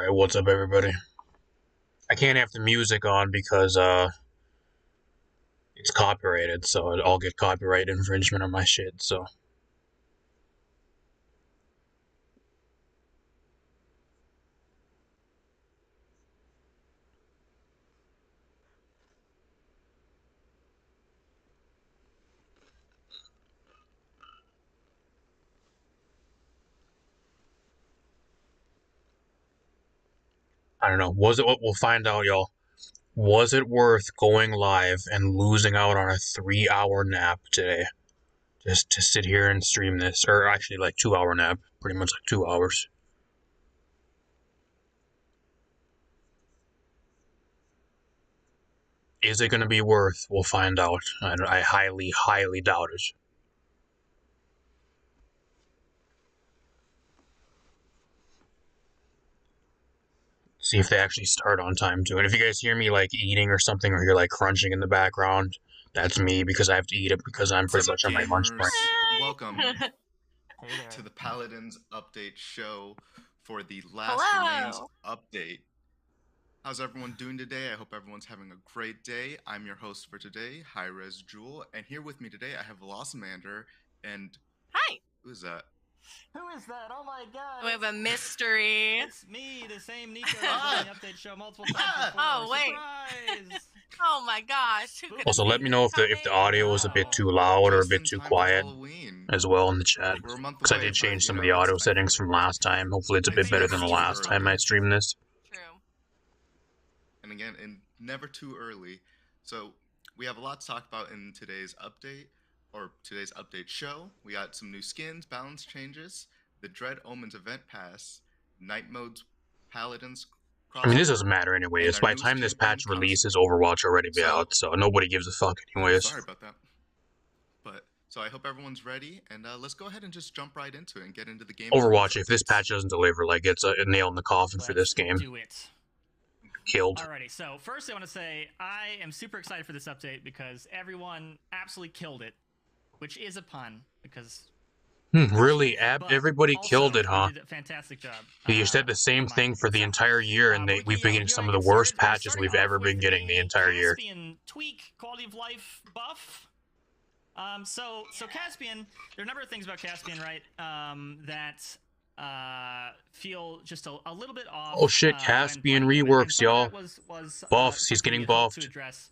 Alright, what's up everybody? I can't have the music on because it's copyrighted, so I'll get copyright infringement on my shit, so. I don't know. We'll find out, y'all. Was it worth going live and losing out on a 3-hour nap today? Just to sit here and stream this, or actually like 2-hour nap, pretty much like 2 hours. Is it gonna be worth? We'll find out. I highly, highly doubt it. See if they actually start on time too. And if you guys hear me like eating or something, or hear like crunching in the background, that's me because I have to eat it because I'm pretty much on my lunch break. Welcome to the Paladins update show for the last Remains update. How's everyone doing today? I hope everyone's having a great day. I'm your host for today, High Res Jewel, and here with me today I have Velocimander and hi. Who's that? Who is that? Oh my god! We have a mystery. It's me, the same Nico on the update show multiple times before. Oh wait! Surprise! Oh my gosh! Also, let me know if the audio is a bit too loud or a bit too quiet as well in the chat, because I did change some of the audio settings from last time. Hopefully, it's a bit better than the last time I streamed this. True. And again, never too early. So we have a lot to talk about in today's update. Or today's update show. We got some new skins, balance changes, the Dread Omens event pass, night modes, Paladins. I mean, this doesn't matter anyways. By the time this patch releases, Overwatch already be out, so nobody gives a fuck anyways. Sorry about that. So I hope everyone's ready, and let's go ahead and just jump right into it and get into the game. Overwatch, if this patch doesn't deliver, like, it's a nail in the coffin for this game. Do it. Killed. Alrighty, so first I want to say I am super excited for this update because everyone absolutely killed it. Which is a pun, because... Really? Everybody killed it, huh? Did a fantastic job. You said the same thing for the entire year, and we've been getting some of the worst patches we've ever been getting the entire year. Caspian tweak, quality of life buff. So Caspian, there are a number of things about Caspian, right, that feel just a little bit off. Oh shit, Caspian Reworks, y'all. Buffs, he's getting buffed. To address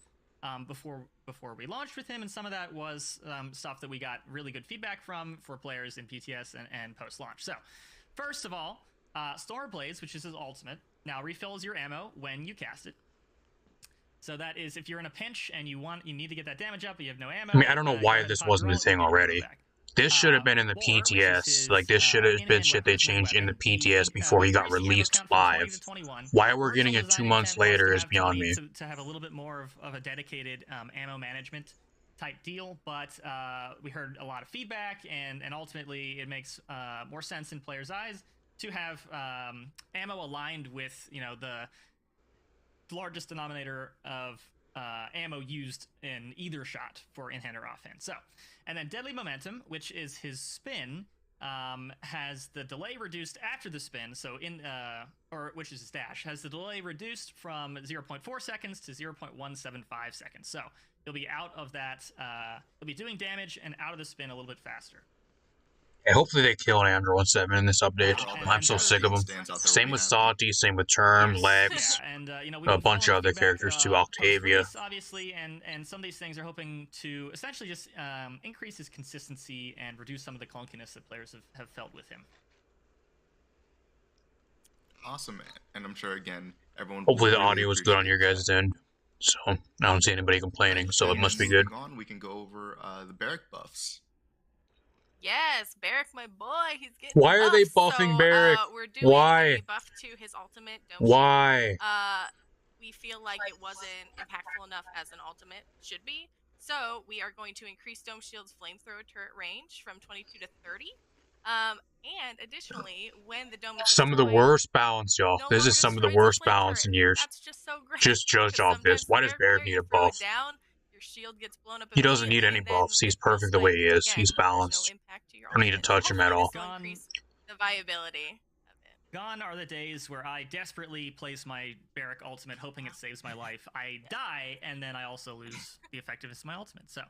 before we launched with him, and some of that was stuff that we got really good feedback from for players in PTS and post-launch. So, first of all, Storm Blades, which is his ultimate, now refills your ammo when you cast it. So that is if you're in a pinch and you need to get that damage up, but you have no ammo. I mean, I don't know why this wasn't a thing already. This should have been in the PTS. Like, this should have been shit they changed in the PTS before he got released live. Why we're getting it 2 months later is beyond me. To have a little bit more of a dedicated ammo management type deal, but we heard a lot of feedback, and ultimately it makes more sense in players' eyes to have ammo aligned with, you know, the largest denominator of ammo used in either shot for in-hand or offhand. So, and then Deadly Momentum, which is his spin, has the delay reduced after the spin. So which is his dash, has the delay reduced from 0.4 seconds to 0.175 seconds. So you'll be out of that. You'll be doing damage and out of the spin a little bit faster. Hey, hopefully they kill Andrew 17 in this update. I'm so sick of him. Same with Sati, same with Term, Lex, a bunch of other characters too, Octavia. Obviously, and some of these things are hoping to essentially just increase his consistency and reduce some of the clunkiness that players have felt with him. Awesome, man. And I'm sure, again, everyone... Hopefully the audio is good on your guys' end. So, I don't see anybody complaining, so it must be good. We can go over the Barrack buffs. Yes, Barrack, my boy, he's getting Why are they buffing Barrack? We're doing a buff to his ultimate. Why? We feel like it wasn't impactful enough as an ultimate should be. So we are going to increase Dome Shield's flamethrower turret range from 22 to 30. And additionally, when the dome is some of the worst balance, y'all. This is some of the worst balance in years. That's just so great. Just judge off this. Why does Barrack need a buff? Shield gets blown up. He doesn't need any buffs. He's perfect the way he is. He's balanced. I don't need to touch him at all. The viability of it. Gone are the days where I desperately place my Barrack ultimate hoping it saves my life. I die, and then I also lose the effectiveness of my ultimate. So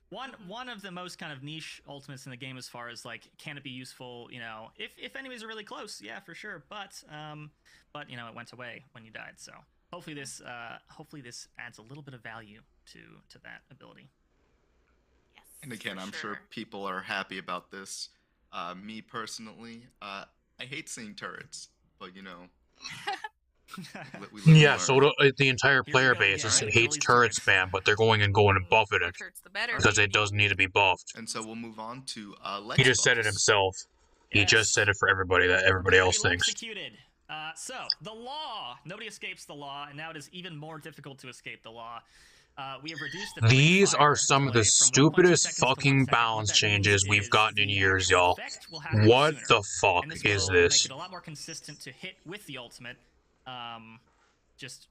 one of the most kind of niche ultimates in the game as far as like, can it be useful, you know, if enemies are really close, yeah, for sure. But you know, it went away when you died. So hopefully this adds a little bit of value to that ability. Yes. And again, I'm sure people are happy about this. Me personally, I hate seeing turrets, but you know. Yeah, so the entire player base hates turret spam, but they're going and buffing it because it does need to be buffed. And so we'll move on to Lex. He just said it himself. Yes. He just said it for everybody that everybody else thinks. Executed. So the law. Nobody escapes the law, and now it is even more difficult to escape the law. We have reduced the These are some of the stupidest fucking balance changes we've gotten in years, y'all. What the fuck is this? Make it a lot more consistent to hit with the ultimate. Just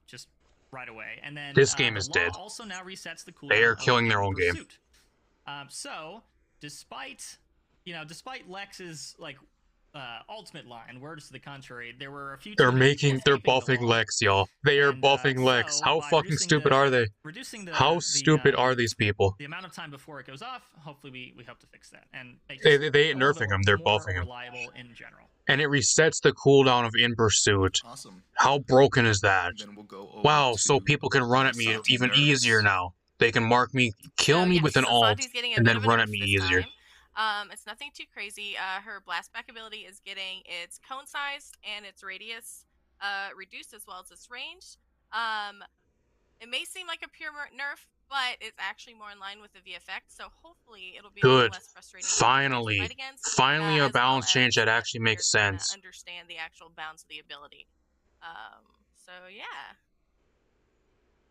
right away, and then this game is dead. Also now resets the cooldown. They are killing their own game. So despite Lex's like ultimate line, words to the contrary, there were a few. They're buffing Lex, y'all. They are buffing Lex. So how fucking stupid are they? How stupid are these people? The amount of time before it goes off. Hopefully, we hope to fix that and make they ain't nerfing him. They're buffing him. Reliable in general. And it resets the cooldown of In Pursuit. Awesome. How broken is that? We'll wow, so people can run at me even easier now. They can mark me, kill me with an ult, and then run at me easier. It's nothing too crazy. Her blast back ability is getting its cone size and its radius reduced as well as its range. It may seem like a pure nerf, but it's actually more in line with the V effect, so hopefully it'll be a little less frustrating. Finally a balance change that actually makes sense. Understand the actual bounds of the ability. So yeah.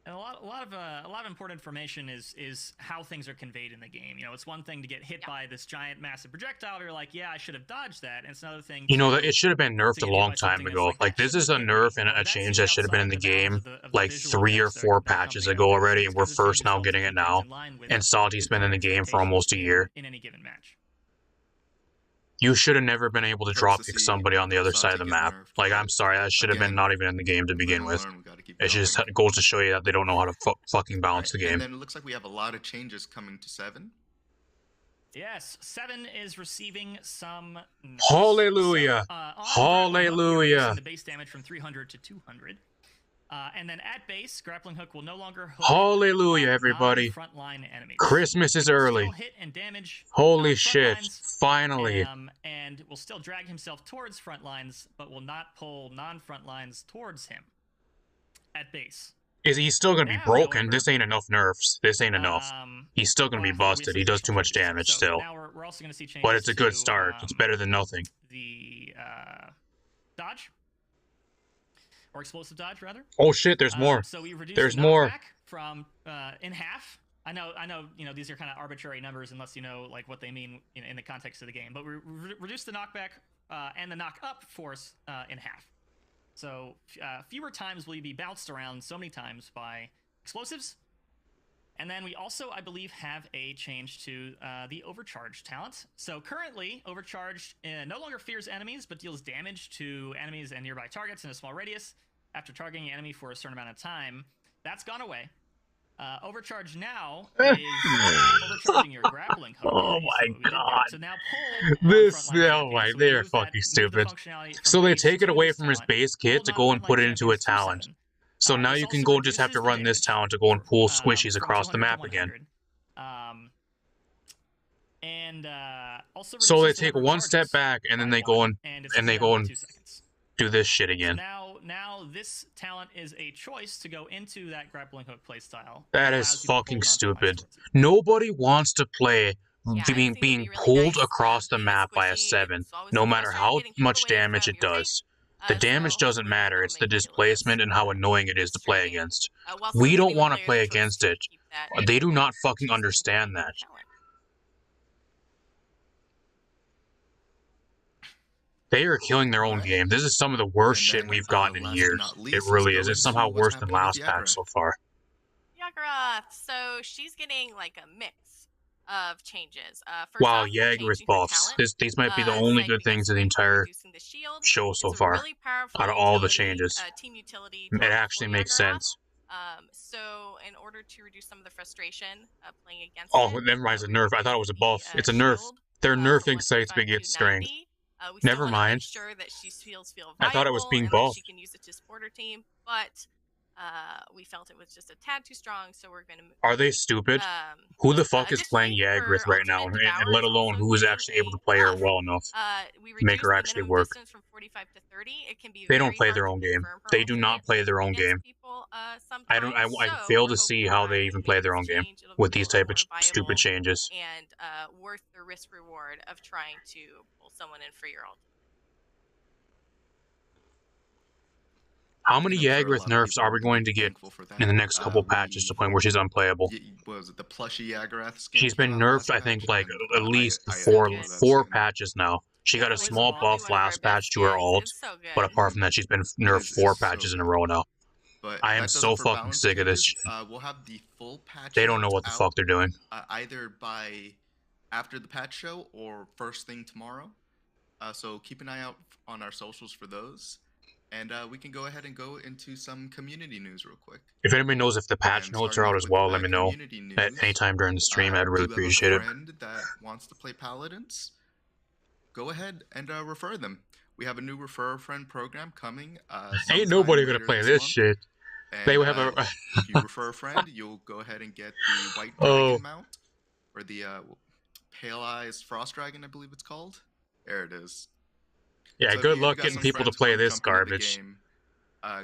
And a lot of important information is how things are conveyed in the game. You know, it's one thing to get hit by this giant massive projectile, where you're like, yeah, I should have dodged that. And it's another thing. You know, that it should have been nerfed a long time ago. Like this is a nerf and a change that should have been in the game like 3 or 4 patches ago already, and we're first now getting it now. And Salty's been in the game for almost a year. In any given match. You should have never been able to drop kick somebody on the other side of the map. Like, I'm sorry, that should have been not even in the game to begin with. It just goes to show you that they don't know how to fucking balance the game. And then it looks like we have a lot of changes coming to 7. Yes, 7 is receiving some. Hallelujah! Hallelujah! The base damage from 300 to 200. And then at base, grappling hook will no longer hook hallelujah, everybody. Frontline enemies. Christmas is early. Hit and damage holy shit, finally. And will still drag himself towards front lines, but will not pull non-front lines towards him at base. He's still going to be broken. However, this ain't enough nerfs. This ain't enough. He's still going to be busted. He does too much damage still. Now we're also going to see changes, but it's a good start. It's better than nothing. The dodge. Or explosive dodge, rather. Oh shit! There's more. So we reduced there's the more. From in half. I know. You know these are kind of arbitrary numbers unless you know like what they mean in the context of the game. But we reduced the knockback and the knock up force in half. So fewer times will you be bounced around so many times by explosives. And then we also, I believe, have a change to the Overcharge talent. So currently, Overcharge no longer fears enemies, but deals damage to enemies and nearby targets in a small radius after targeting an enemy for a certain amount of time. That's gone away. Overcharge now is overcharging your grappling hook. Oh my god. So now pull oh my, they're fucking stupid. So they take it away from his base kit to go and put it into a talent. So now you can go just have to run this talent to go and pull squishies across the map again. So they take one step back and then they go and do this shit again. Now this talent is a choice to go into that grappling hook playstyle. That is fucking stupid. Nobody wants to play being pulled across the map by a 7, no matter how much damage it does. The damage doesn't matter, it's the displacement and how annoying it is to play against. We don't want to play against it. They do not fucking understand that. They are killing their own game. This is some of the worst shit we've gotten in years. It really is. It's somehow worse than last patch so far. Yagrath. So she's getting like a mix of changes. First Wow, off, we're Jaeger is changing her buffs. talent. These might be the only good things in the entire reducing the shield. show so It's a far. really powerful Out of all the utility, changes, team utility. it actually makes sense. So in order to reduce some of the frustration playing against Oh, it, never mind, it's a nerf. I thought it was a buff. the, It's a nerf. shield, They're from nerfing sites 135 big its to strength. 90. We Never still want to mind. make sure that she feel viable I thought it was being and that buffed. she can use it to support her team, but we felt it was just a tad too strong, so we're going to. Are they stupid? Who the fuck is playing additionally, Yagris her right now, ultimate and Devour let is alone also who is getting actually able a to play her buff. well enough We to make her reduced the actually minimum work? distance from 45 to 30. It can be They very don't play hard their to own game. confirm her They do not ultimate play their own against game. people, I don't. sometimes, I so fail we're to see hoping how by they even play making their this own game change, it'll with be a these little type of more stupid viable changes. and worth the risk reward of trying to pull someone in for your ultimate. How many Yagris nerfs are we going to get in the next couple patches to the point where she's unplayable? What was it, the plushy Yagarath skin? She's been nerfed, I think, like at least I four patches now. She got a It's small probably buff one of our last patch best to her skins. ult, It's so good. but apart from that, she's been nerfed is 4 so patches in a good. row now. But I am that does so it for fucking balance sick of this. changes. We'll have the full patch. They don't know notes what the out, fuck they're doing. Either by after the patch show or first thing tomorrow. So keep an eye out on our socials for those. And we can go ahead and go into some community news real quick. If anybody knows if the patch notes are out as well, let me know at any time during the stream. I'd really appreciate it. If you have a friend that wants to play Paladins, go ahead and refer them. We have a new refer a friend program coming. Ain't nobody gonna later play this month. shit. And, They will have a. if you refer a friend, you'll go ahead and get the White Dragon mount, or the Pale Eyes Frost Dragon, I believe it's called. There it is. Yeah, So good if you luck got getting some people to friends play who wanna this jump into the garbage. game,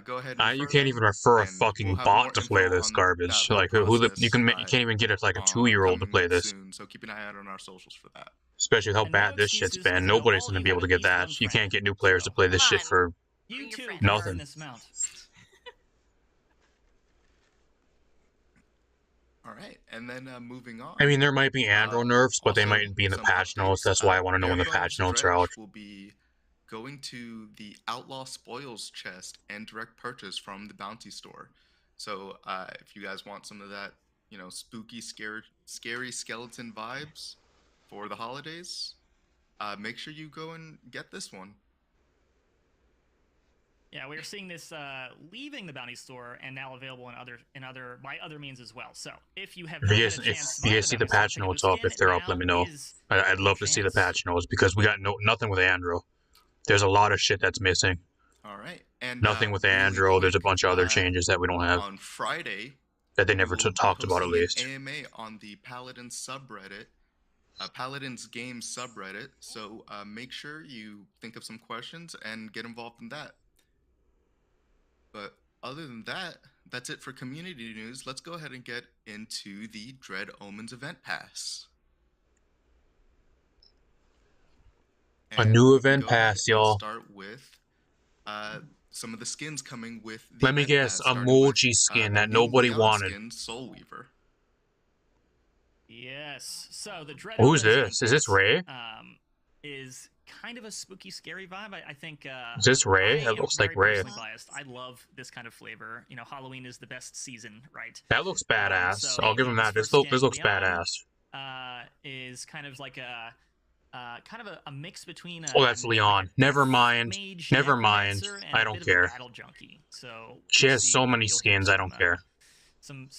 go ahead and You refer can't them, even refer a and fucking we'll have more bot to play info this on garbage. that whole Like who the you process, can't even get it like a 2-year-old to play coming this. soon, so keep an eye out on our socials for that. Especially with how And no bad this shit's excuses, been. because Nobody's all gonna you be able have to at get least that. one You friend. can't get new players to play this Come shit on. for Bring You your too friends. can Nothing. earn this mount. All right, and then moving on. I mean, there might be Andro nerfs, but they also, might be in the some patch notes. updates. That's why I want to know when the Paradise patch notes are Dredge out. will be going to the Outlaw Spoils chest and direct purchase from the Bounty Store. So if you guys want some of that, spooky, scary skeleton vibes for the holidays, make sure you go and get this one. Yeah, we are seeing this leaving the Bounty Store and now available by other means as well. So if you have not had a chance, If you guys see the patch notes up, if they're up, let me know. I'd love to see the patch notes because we got nothing with Andro. There's a lot of shit that's missing. All right, and Nothing with really Andro. There's a quick, bunch of other changes that we don't have on Friday that they never we will talked be about at hosting least. an AMA on the Paladins subreddit, Paladins Games subreddit. So make sure you think of some questions and get involved in that. But other than that, that's it for community news. Let's go ahead and get into the Dread Omens event pass. A And new we can event go ahead pass, and y'all. Start with some of the skins coming with the Let me event guess, pass, a starting with, Moji skin the that new nobody Leon wanted. Skin, Soul Weaver. Yes. So the Dread Who's Omens this? Is this Ray? is kind of a spooky, scary vibe. I think. Is this Ray? I It looks am like very Ray. personally biased. I love this kind of flavor. Halloween is the best season, right? That looks badass. So, I'll give him that. This looks badass. Is kind of like a mix between. Oh, that's Leon. Never mind. Mage, Never mind. necromancer, and I a don't bit of a care. battle junkie. So She we'll has see so if many you'll skins. hear I don't care. Some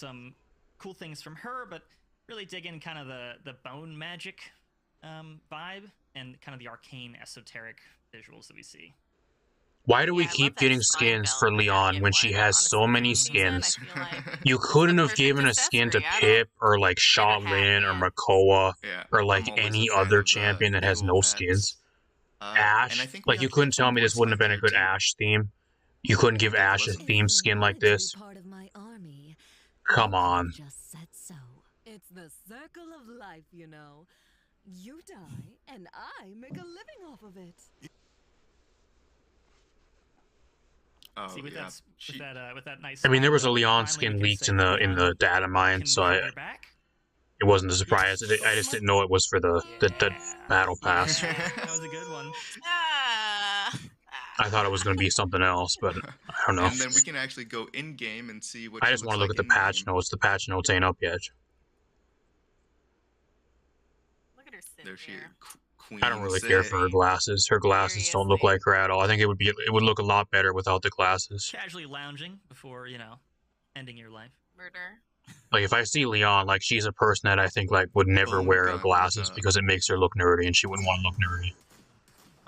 cool things from her, but really dig in kind of the bone magic vibe and kind of the arcane esoteric visuals that we see. Why do we I love keep that getting spine skins belt for with Leon that when she one, has so honestly, many this season, skins? I feel like You it's couldn't the have given a perfect skin to accessory. I Pip or like never had Shaolin or man. Makoa Yeah, or I'm like always a any fan other of, champion that has naval no pets. skins. And Ash, I think we like you have to couldn't get tell some me this voice wouldn't have been a line good here, too. Ash theme. You couldn't give Take a Ash a listen. theme skin like this. Part of my army. Come I on. just said so. It's the circle of life, you know. You die, and I make a living off of it. Oh, See, with yeah. that nice. I mean, there was a smile, Leon finally skin we can leaked say in the Leon data mine, can so have it her back. wasn't a surprise. I just didn't know it was for the battle pass. Yeah, that was a good one. I thought it was going to be something else, but I don't know. And then we can actually go in game and see what. I she just want looks to look at like the in patch game. notes. The patch notes ain't up yet. innocent There she is. here. Queen I don't really care for her City. glasses. Her glasses don't look like her at all. I think it would look a lot better without the glasses. Casually lounging before, you know, ending your life. Murder. Like if I see Leon, like she's a person that I think like would never Bone wear gun glasses with, because it makes her look nerdy, and she wouldn't want to look nerdy.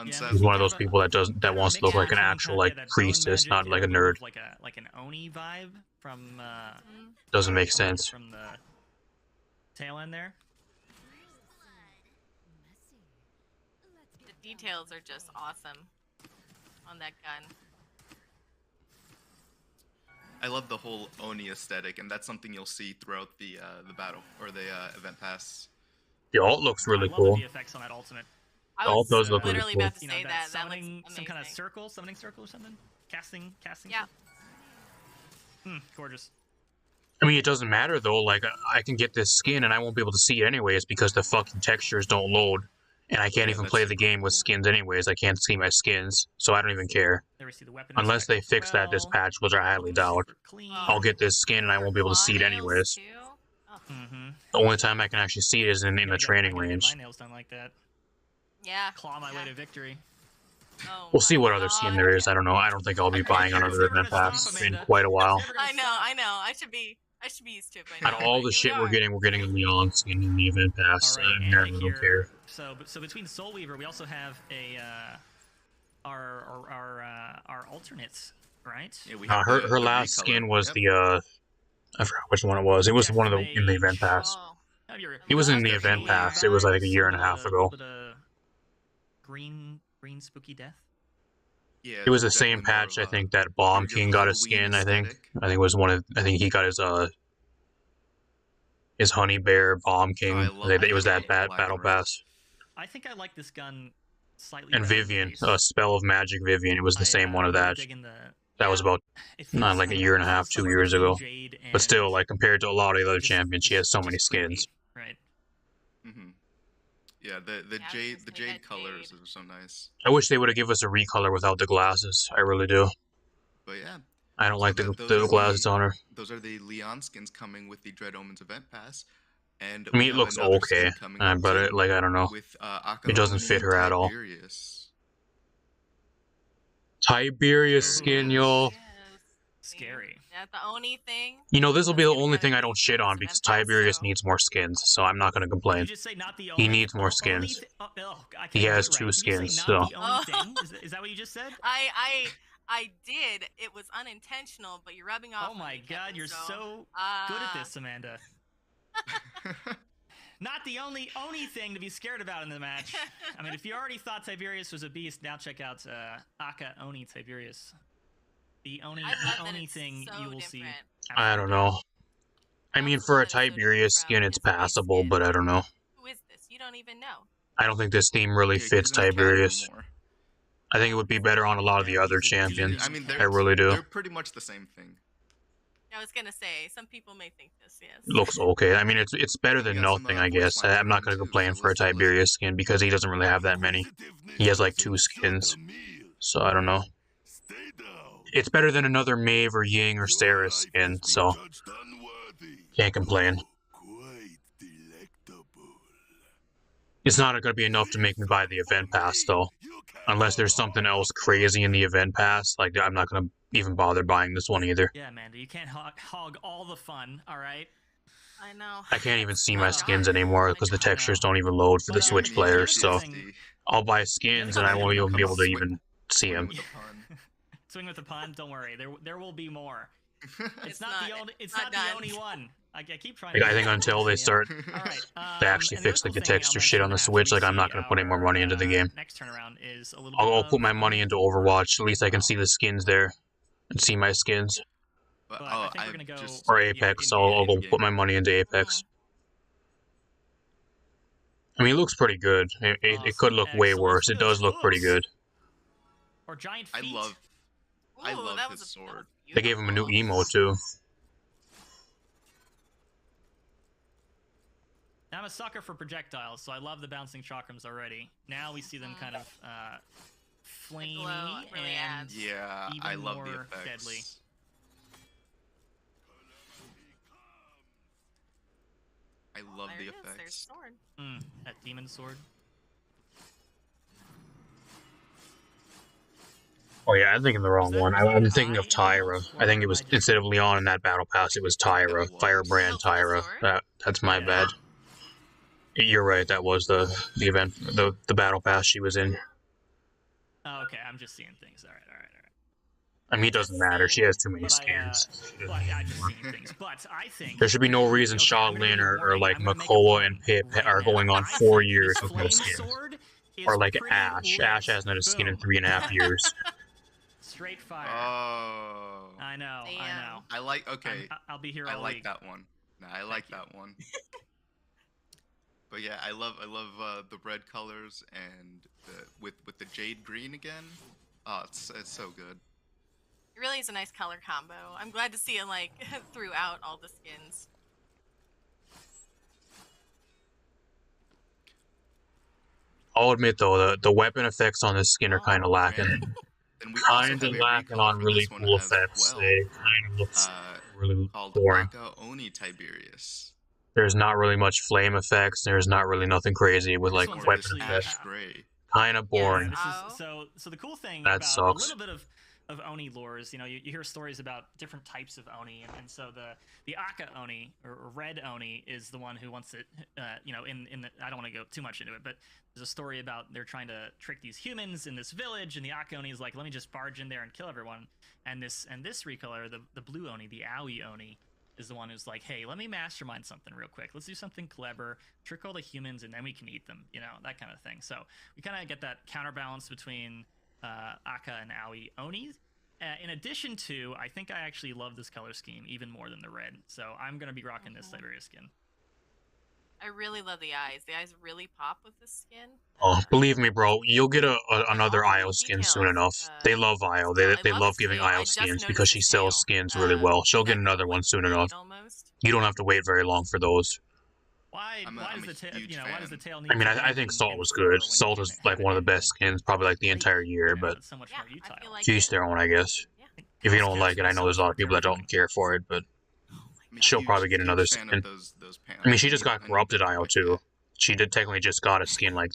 Unsettling. She's one of those people that wants to look like an actual like priestess, not like a nerd. Like an Oni vibe from Doesn't make sense. From the tail end there. The details are just awesome on that gun. I love the whole Oni aesthetic, and that's something you'll see throughout the battle or the event pass. The alt looks really I cool. love the VFX on that ultimate. I All was those look literally really about to You say know, that. That summoning, looks some kind of amazing. summoning circle or something. Casting. Yeah. Gorgeous. I mean, it doesn't matter though. Like, I can get this skin and I won't be able to see it anyways because the fucking textures don't load, and I can't even play the game with skins anyways. I can't see my skins, so I don't even care. There we see the weapon Unless they fix that this patch, which I highly doubt. I'll get this skin and I won't be able to see it anyways. The only time I can actually see it is in the training range. My nails done like that. Yeah. Claw my way to victory. Oh We'll see what my other skin God. there is. I don't know. I don't think I'll be buying another event pass in quite a while. I know. I should be used to it by now. Out of all the shit we're getting a Leon skin in the event pass. I never don't care. So between Soul Weaver, we also have a our alternates, right? Yeah, we have her last skin was the I forgot which one it was. It was one of the in the event pass. Oh. It was in the event pass. It was like a year and a half ago. Green spooky death. Yeah, It was the same patch, I think, that Bomb King got his skin. I think it was one of. I think he got his Honey Bear Bomb King. It was that battle pass. I think I like this gun slightly. And Vivian, Spell of Magic Vivian. It was the same one of that. That was about like a year and a half, 2 years ago. But still, like compared to a lot of the other champions, she has so many skins. Right. Mm-hmm. Yeah, the jade colors are so nice. I wish they would have given us a recolor without the glasses. I really do. But yeah. I don't like the glasses on her. Those are the Leon skins coming with the Dread Omens event pass. And I mean, it looks okay, but I don't know. With, it doesn't fit her at all. Tiberius skin, y'all. Scary. Yeah, the Oni thing. You know, this will be the only thing I don't shit on because Tiberius needs more skins, so I'm not going to complain. He needs more skins. He has 2 skins, so. Is that what you just said? I did. It was unintentional, but you're rubbing off. Oh my God, you're so good at this, Amanda. Not the only Oni thing to be scared about in the match. I mean, if you already thought Tiberius was a beast, now check out Aka Oni Tiberius. The Oni thing so you will see. I don't know. I mean, for a Tiberius skin, it's passable, but I don't know. Who is this? You don't even know. I don't think this theme really fits Tiberius. I think it would be better on a lot of the other champions. I mean, I really do. They're pretty much the same thing. I was gonna say, some people may think this, yes. Looks okay. I mean, it's better than nothing, I guess. I'm not going to complain for a Tiberius skin because he doesn't really have that many. He has like 2 skins. So I don't know. It's better than another Maeve or Ying or Sarah skin, so can't complain. It's not going to be enough to make me buy the event pass, though. Unless there's something else crazy in the event pass, like I'm not going to even bother buying this one either. Yeah, Amanda, you can't hog all the fun, all right? I know. I can't even see my skins anymore because the textures don't even load for the Switch players, so I'll buy skins and I won't even be able to even see them. Swing with the pun. Don't worry, there will be more. It's not the only one. I keep trying. Like, I think until they start, they actually fix like the texture shit on the Switch. Like I'm not gonna put any more money into the game. Next turnaround is a little. I'll put my money into Overwatch. At least I can see the skins there, and see my skins. But, I think we're gonna go. Or Apex. I'll go put my money into Apex. I mean, it looks pretty good. It could look way worse. It does look pretty good. Or giant feet. I love his sword. They gave him a new emote too. I'm a sucker for projectiles, so I love the bouncing chakrams already. Now we see them kind of flamey really and yeah, even I love more the effects. deadly. I love there the it is. There's effects. sword. That demon sword. Oh yeah, I'm thinking the wrong one. I'm thinking of Tyra. I think it was, just... instead of Leon in that battle pass, it was Tyra. It was. Firebrand Oh, for the Tyra. sword? That's my Yeah. bad. You're right, that was the event, the battle pass she was in. Oh, okay, I'm just seeing things. All right. I mean, it doesn't matter. She has too many But skins. I just seeing things. But I think There should be no reason okay, I'm gonna Shaolin give you a or warning. like I'm gonna make a Makoa pun and Pip right are now. going on I 4 think years this with no flame skins. sword is Or like pretty Ash. lit. Ash hasn't had a skin in Boom. 3.5 years. Straight fire. Oh. I know. I like. Okay. I'll be here I all like week. that one. Nah, I like that one. But yeah, I love the red colors and with the jade green again. Oh, it's so good. It really is a nice color combo. I'm glad to see it like throughout all the skins. I'll admit though, the weapon effects on this skin are kind of lacking. Then we also have a lacking recolor on for really this one cool as effects. well. They kind of look really Called boring. Aka Oni Tiberius. There's not really much flame effects. There's not really nothing crazy with This like one's weapon actually, effects. Ash gray. Kind of boring. Yeah, this is so the cool thing That about sucks. a little bit of Oni lores, you know, you hear stories about different types of Oni, and so the Aka Oni or Red Oni is the one who wants to, you know, in the, I don't want to go too much into it, but there's a story about they're trying to trick these humans in this village, and the Aka Oni is like, let me just barge in there and kill everyone, and this recolor, the Blue Oni, the Aoi Oni, is the one who's like, hey, let me mastermind something real quick. Let's do something clever, trick all the humans, and then we can eat them, you know, that kind of thing. So we kind of get that counterbalance between Aka and Aoi Onis. In addition to, I think I actually love this color scheme even more than the red. So I'm going to be rocking this Siberia skin. I really love the eyes. The eyes really pop with this skin. Oh, believe me, bro, you'll get another all the Io little skin details. soon enough. They love Io. They love giving Io skins because she sells skins really well. She'll get another one soon enough. You don't have to wait very long for those. Why does the tail? You know, why does the tail need? I mean, I think Salt was good. Salt is like one of the best skins, probably like the entire year. But so much more utile. To each their own, I guess. If you don't like it, I know there's a lot of people that don't care for it, but she'll probably get another skin. I mean, she just got corrupted Io too. She did technically just got a skin like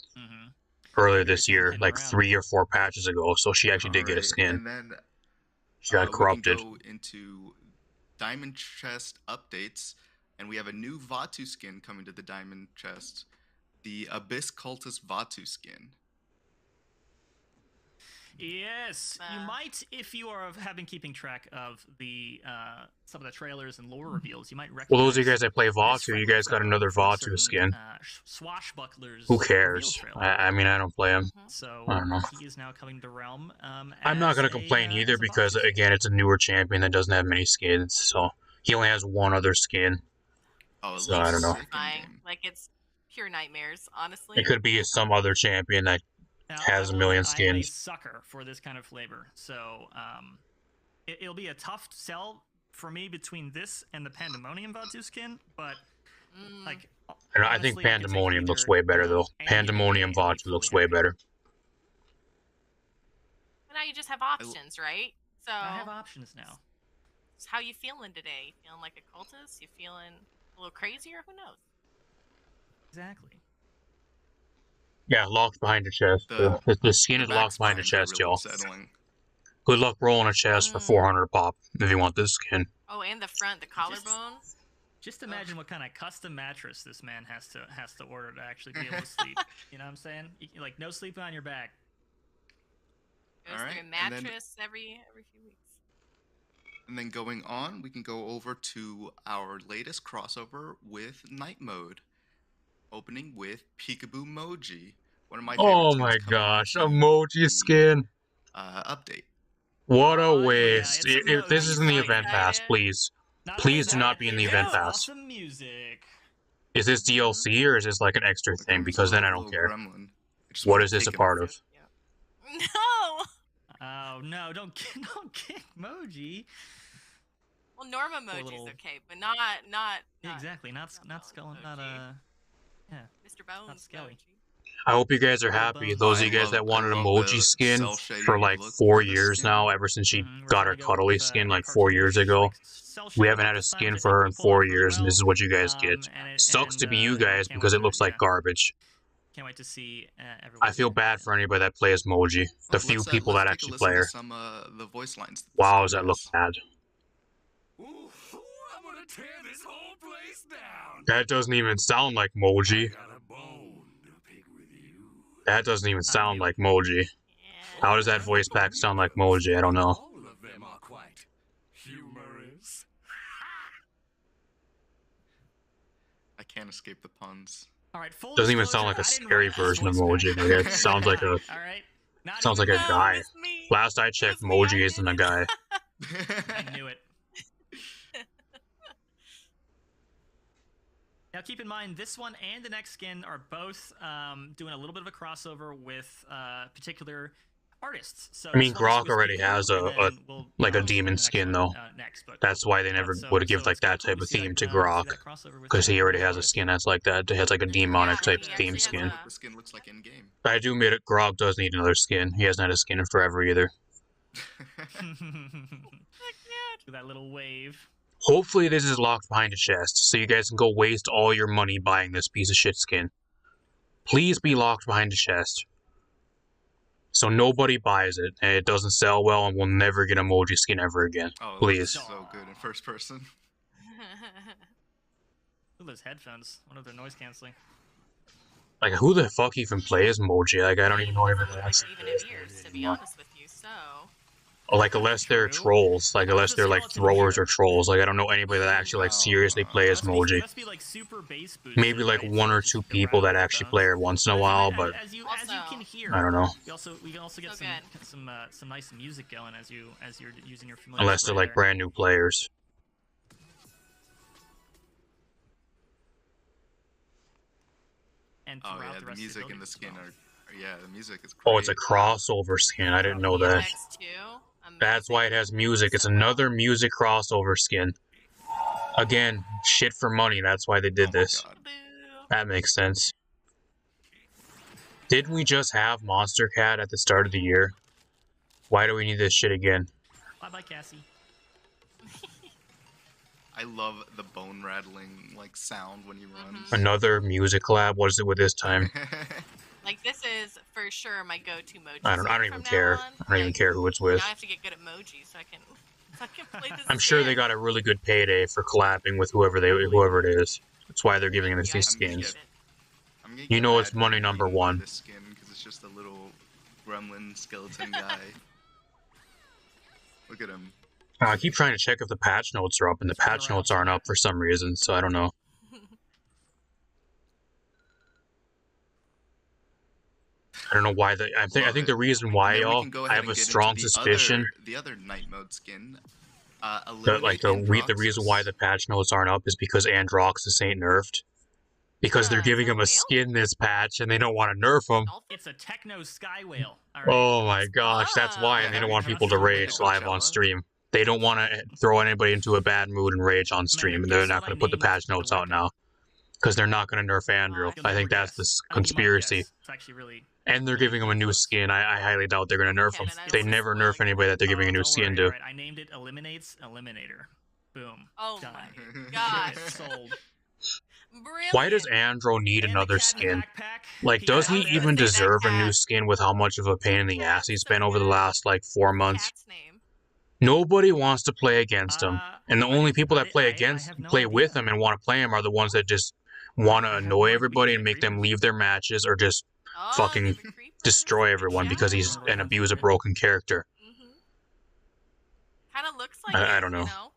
earlier this year, like 3 or 4 patches ago. So she actually did get a skin. And then she got corrupted. We can go into Diamond Chest updates, and we have a new Vatu skin coming to the Diamond Chest, the Abyss Cultist Vatu skin. Yes, you might, if you have been keeping track of the some of the trailers and lore reveals, you might recognize. Well, those of you guys that play Vatu, you guys got another Vatu skin. Swashbucklers. Who cares? I mean, I don't play him. So I don't know. he is now coming to Realm. I'm not gonna complain either because again, it's a newer champion that doesn't have many skins, so he only has one other skin. Oh, so I don't know. Like it's pure nightmares, honestly. It could be some other champion that has a million skins. I am a sucker for this kind of flavor, so it'll be a tough sell for me between this and the Pandemonium Vatu skin, but like I think Pandemonium looks way better though. Pandemonium Vatu looks way better. But now you just have options, right? So I have options now. So how you feeling today? You feeling like a cultist? You feeling a little crazier? Who knows? Exactly. Yeah, locked behind the chest. The skin is locked behind the chest, y'all. Good luck rolling a chest for 400 pop if you want this skin. Oh, and the front, the collarbone. Just imagine what kind of custom mattress this man has to order to actually be able to sleep. You know what I'm saying? Like no sleeping on your back. Goes through a mattress every few weeks. And then going on, we can go over to our latest crossover with Night Mode. Opening with Peekaboo Moji, one of my favorite Oh my gosh, emoji skin. Update. What a waste. If this is in the event pass, please. Please do not be in the event pass. Awesome music. Is this DLC or is this like an extra thing? Because then I don't care. What is this a part of? No! Oh no, don't kick Moji. Well, Norma Moji's okay, but not exactly, not Skull, not yeah. Mr. Bones. Not Skelly. I hope you guys are happy. Those of you guys that wanted emoji skin for like 4 years now, ever since she got her cuddly skin like 4 years ago. We haven't had a skin for her in 4 years, and this is what you guys get. Sucks to be you guys because it looks like garbage. Can't wait to see I feel bad for anybody that plays Moji. The few people that actually play her. Some, the voice lines wow, does that look bad? Ooh, I'm gonna tear this whole place down. That doesn't even sound like Moji. That doesn't even sound like Moji. How does that voice pack sound like Moji? I don't know. All of them are quite humorous. I can't escape the puns. All right, full doesn't even sound like a scary version of Moji. Like, it sounds like a sounds like a guy. Last I checked, Moji isn't a guy. I knew it. Now keep in mind, this one and the next skin are both doing a little bit of a crossover with particular artists. So I mean, Grok already has a demon skin though. That's why they never would give like that type of theme to Grok, because he already has a skin that's like that. It has like a demonic type theme skin. What the skin looks like in game. I do admit it, Grok does need another skin. He hasn't had a skin in forever either. That little wave. Hopefully this is locked behind a chest, so you guys can go waste all your money buying this piece of shit skin. Please be locked behind a chest. So nobody buys it, and it doesn't sell well, and we'll never get emoji skin ever again. Oh, please. So good in first person. Look at those headphones. What if they're noise canceling? Like, who the fuck even plays emoji? Like, I don't even know everything else. Even in years, to be honest with you, so... Like, unless they're trolls. Like, unless they're, like, throwers or trolls. Like, I don't know anybody that actually, like, seriously plays emoji. Maybe, like, 1 or 2 people that actually play it once in a while, but... I don't know. We can also get some nice music going as you're using your familiar... Unless they're, like, brand new players. And oh, yeah, the music and the skin are... Yeah, the music is great. Oh, it's a crossover skin. I didn't know that. That's why it has music. It's another music crossover skin. Again, shit for money. That's why they did this. That makes sense. Didn't we just have Monster Cat at the start of the year? Why do we need this shit again? Bye-bye, Cassie. I love the bone rattling like sound when he runs. Another music collab. What is it with this time? Like, this is for sure my go-to Moji. I don't even care. I don't even care who it's with. Now I have to get good at Moji so I can play this. I'm sure they got a really good payday for collabing with whoever it is. That's why they're giving us these skins. You know it's money number one. This skin because it's just a little gremlin skeleton guy. Look at him. I keep trying to check if the patch notes are up, and the patch notes aren't up for some reason, so I don't know. I don't know why I think the reason why, y'all, I have a strong suspicion. The other night mode skin. The reason why the patch notes aren't up is because Androxus ain't nerfed. Because they're giving him a skin this patch, and they don't want to nerf him. It's a techno sky whale. Oh my gosh, that's why, and they don't want people to rage live on stream. They don't want to throw anybody into a bad mood and rage on stream, and they're not going to put the patch notes out now. Because they're not going to nerf Andrew. I think that's the conspiracy. It's actually really... And they're giving him a new skin. I highly doubt they're going to nerf him. They never nerf anybody that they're giving a new skin to. Right. I named it Eliminates Eliminator. Boom. Oh done. my gosh. Sold. Brilliant. Why does Andro need another skin? Like, does he even deserve a new skin with how much of a pain in the ass he's been over the last, like, 4 months? Nobody wants to play against him. And the only people that play with him and want to play him are the ones that just want to annoy everybody and make them leave their matches or just fucking destroy everyone because he's an abuse a broken character. Kind of looks like I don't know. You know?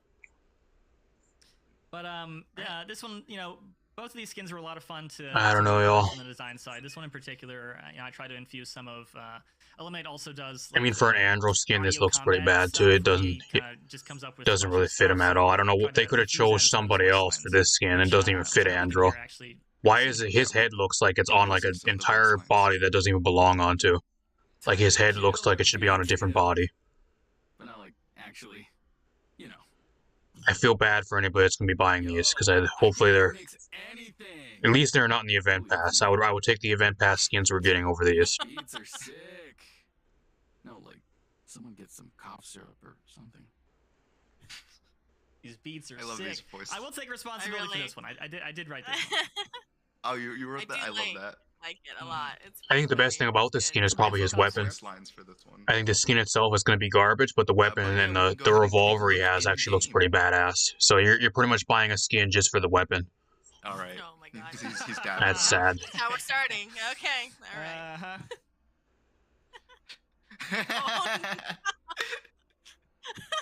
But this one, both of these skins were a lot of fun to. I don't know, y'all. On the design side, this one in particular, I try to infuse some of. Eliminate also does. I mean, for an Andro skin, this looks pretty bad too. It doesn't really fit him at all. I don't know what they could have chose somebody else for this skin. It doesn't even fit Andro. Why is it his head looks like it's on like an entire body that doesn't even belong onto? Like his head looks like it should be on a different body. But not like actually, I feel bad for anybody that's gonna be buying these because hopefully they're at least they're not in the event pass. I would take the event pass skins we're getting over these. Beats are sick. No, like someone get some cough syrup or something. These beats are I love sick. these voices. I will take responsibility for this one. I did write this one. Oh, you wrote that? I love that. I like it a lot. It's I think the best thing about this skin is probably his weapon. Lines for this one. I think the skin itself is going to be garbage, but the weapon and the revolver he has actually looks pretty badass. So you're pretty much buying a skin just for the weapon. All right. Oh my god. He's dabbing. That's sad. That's how we're starting. Okay. All right.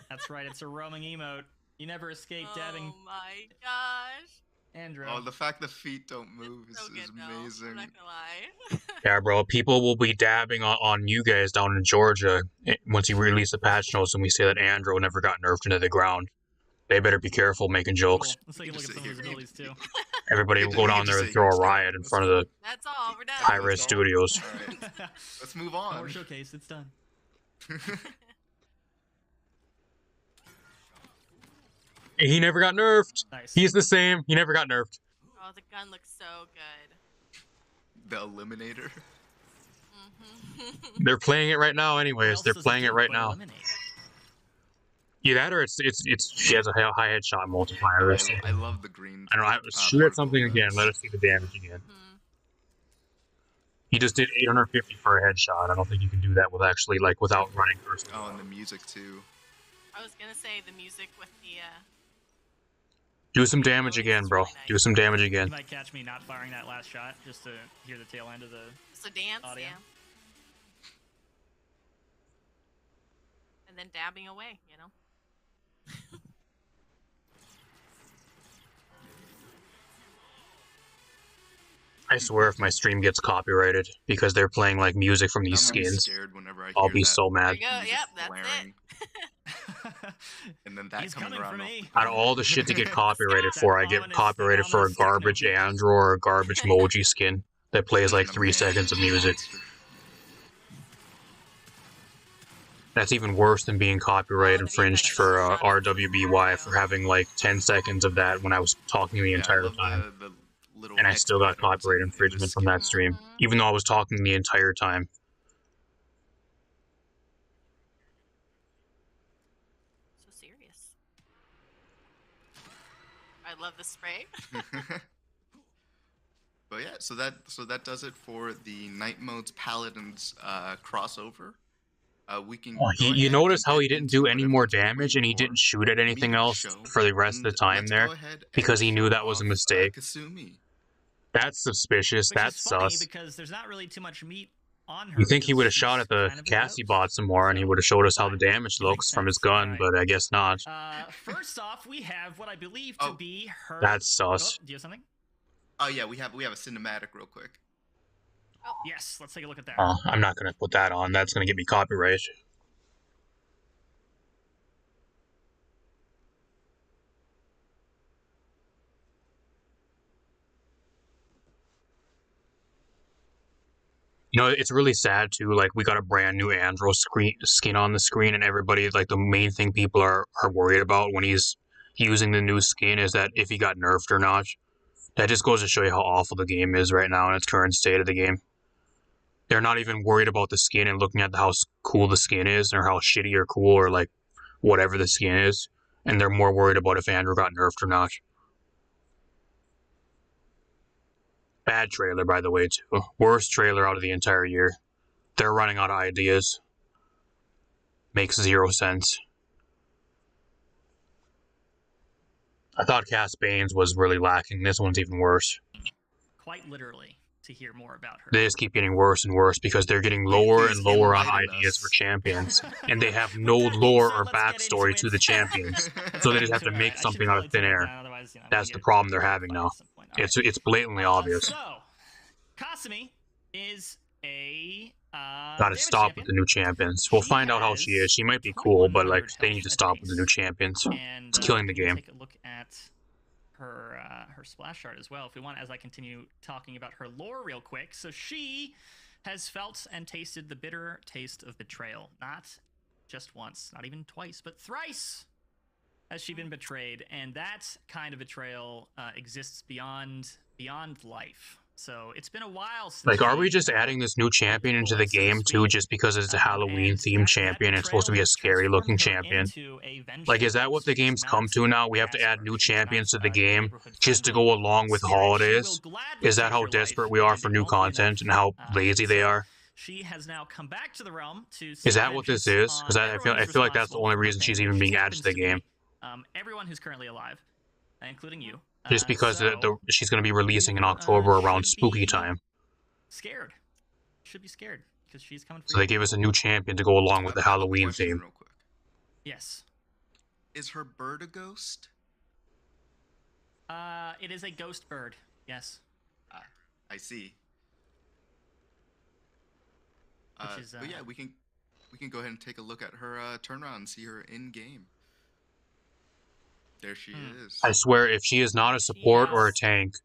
That's right. It's a roaming emote. You never escape dabbing. Oh my gosh. Andrew. Oh, the fact the feet don't move is amazing. I'm not gonna lie. Yeah, bro. People will be dabbing on you guys down in Georgia once you release the patch notes and we say that Andrew never got nerfed into the ground. They better be careful making jokes. Cool. Let's take a look at some of his abilities too. Everybody will go down there and throw a riot in front of the That's all. We're done. high-res studios. All right. Let's move on. Our showcase. It's done. He never got nerfed. Nice. He's the same. He never got nerfed. Oh, the gun looks so good. The Eliminator. They're playing it right now, anyways. They're playing it right now. Eliminate? Either that or it's she has a high headshot multiplier. I love the green. I don't know. Shoot at something again. Let us see the damage again. He just did 850 for a headshot. I don't think you can do that with actually without running first. Oh, and the music too. I was gonna say the music with the. Do some damage again, bro. Do some damage again. You might catch me not firing that last shot just to hear the tail end of the It's a dance, audio. yeah. And then dabbing away, you know. I swear if my stream gets copyrighted because they're playing music from these skins, I'll be so mad. There you go. Yep, that's it. And then that He's coming coming around. for me. Out of all the shit to get copyrighted for, I get copyrighted for a garbage Andrew or a garbage Moji skin that plays 3 seconds of music. That's even worse than being copyright infringed for RWBY for having 10 seconds of that when I was talking the entire time. And I still got copyright infringement from that stream, even though I was talking the entire time. So serious. I love the spray. But yeah, so that does it for the Night Mode's Paladins crossover. We can. You notice how he didn't do any more damage and he didn't shoot at anything else for the rest of the time there because he knew that was a mistake. That's suspicious. That's sus. Because there's not really too much meat on her. You think he would have shot at the Cassie bot some more and he would have showed us how the damage looks from his gun, but I guess not. First off, we have what I believe to be her. That's sus. Oh, do you have something? Oh yeah, we have a cinematic real quick. Oh. Yes, let's take a look at that. I'm not gonna put that on. That's gonna get me copyright. You know, it's really sad too. We got a brand new Andro skin on the screen, and everybody, the main thing people are worried about when he's using the new skin is that if he got nerfed or not. That just goes to show you how awful the game is right now in its current state of the game. They're not even worried about the skin and looking at how cool the skin is, or how shitty or cool or whatever the skin is, and they're more worried about if Andrew got nerfed or not. Bad trailer, by the way, too. Worst trailer out of the entire year. They're running out of ideas. Makes 0 sense. I thought Caspian's was really lacking. This one's even worse. Quite literally, to hear more about her. They just keep getting worse and worse because they're getting lower and lower on ideas for champions. And they have no lore or backstory to the champions. So they just have to make something out of thin air. That's the problem they're having now. It's blatantly obvious. So, Kasumi is a gotta stop with the new champions. We'll find out how she is. She might be cool, but they need to stop with the new champions. It's killing the game. Take a look at her her splash art as well, if we want, as I continue talking about her lore real quick. So she has felt and tasted the bitter taste of betrayal, not just once, not even twice, but thrice. has she been betrayed, and that kind of betrayal exists beyond life. So it's been a while since. Like, are we just adding this new champion into the game too, just because it's a Halloween-themed champion and it's supposed to be a scary-looking champion? Like, is that what the game's come to now? We have to add new champions to the game just to go along with holidays? Is that how desperate we are for new content and how lazy they are? She has now come back to the realm to. Is that what this is? Because I feel like that's the only reason she's even being added to the game. Everyone who's currently alive, including you. Just because she's going to be releasing in October around spooky time. Scared. Should be scared because she's coming. So they gave us a new champion to go along with the Halloween theme. Real quick. Yes. Is her bird a ghost? It is a ghost bird. Yes. I see. But yeah, we can go ahead and take a look at her turnaround and see her in game. There she is. I swear, if she is not a support or a tank,